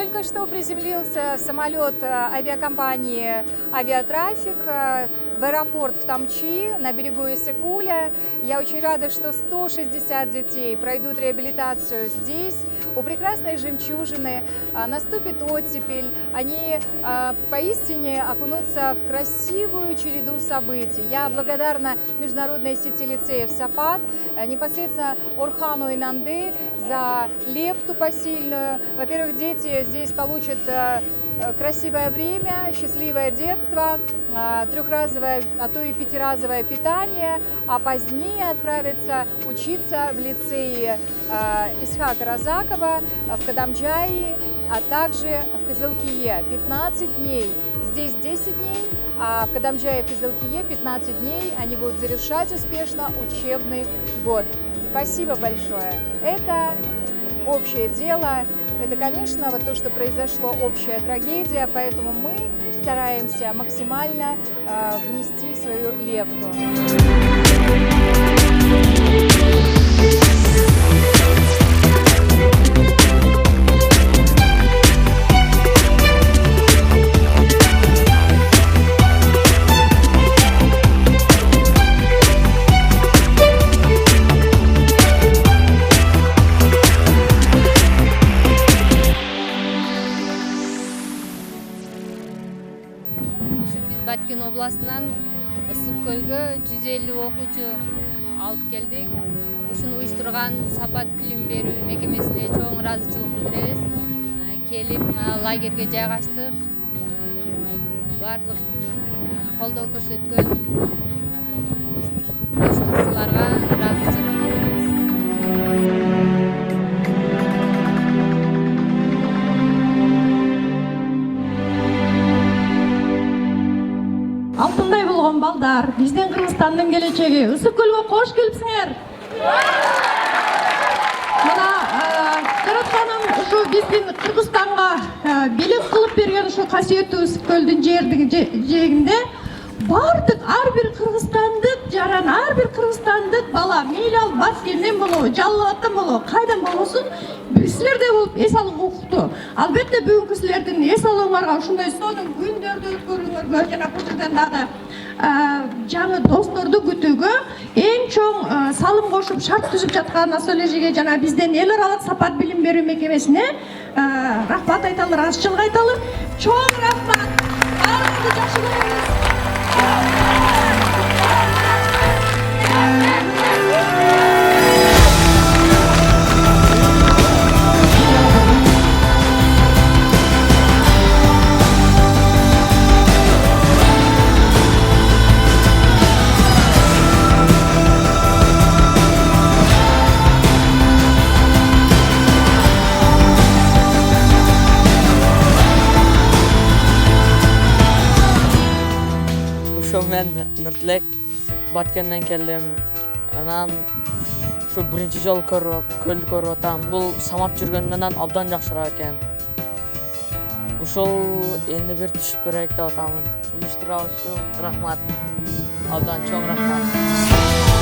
Только что приземлился самолет авиакомпании «Авиатрафик» в аэропорт в Тамчи на берегу Иссык-Куля. Я очень рада, что 160 детей пройдут реабилитацию здесь, у прекрасной жемчужины. Наступит оттепель, они поистине окунутся в красивую череду событий. Я благодарна международной сети лицеев «Сапат», непосредственно Орхану и Нанды за лепту посильную. Во-первых, дети здесь получат красивое время, счастливое детство, трехразовое, а то и пятиразовое питание, а позднее отправятся учиться в лицее Исхака Разакова в Кадамджае, а также в Кызылкие 15 дней. Здесь 10 дней, а в Кадамджае и Кызылкие 15 дней они будут завершать успешно учебный год. Спасибо большое. Это общее дело. Это, конечно, вот то, что произошло, общая трагедия, поэтому мы стараемся максимально внести свою лепту. Баткен областынан Ысык-Көлгө 150 окуучу алып келдик. Ушуну уюштурган Сапат билим берүү мекемесине чоң ыраазычылык билдиребиз. Келип лагерге жайгаштык. Бардык колдоо көрсөткөн уюштуруучуларга ыраазычылык билдиребиз. Алтындай болгон балдар, биздин Кыргызстандын келечеги. Ысык-Көлгө кош келипсиңер. Мына Кырат ханым ушу биздин Кыргызстанга бийлик кылып берген ушу касиеттүү Ысык-Көлдүн жээгинде бардык ар бир кыргызстандык жаран, ар бир кыргызстандык бала мейли ал Баткенден болобу, Жалал Абадтан болобу, кайдан болбосун силерде болуп эс алууга укуктуу. Албетте бүгүнкү силердин эс алууңарга ушундай сонун күндөрдү өткөрүүңөргө жана бул жерден дагы жаңы досторду күтүүгө эң чоң салым кошуп шарт түзүп жаткан Ассолежиге жана бизден эл аралык Сапат билим берүү мекемесине рахмат айталы, ыраазычылык айталы. Чоң рахмат. Баарыңызды жакшы көрөбүз. Мен Нұртілек Баткенден келдім. Анан шу биринчи жолу көлдү көрүп атам. Бул самап жүргөндөн абдан жакшыраак экен. Ушул энди бир түшүп көрөйүк деп атамын. Уюштура алышы рахмат. Абдан чоң рахмат.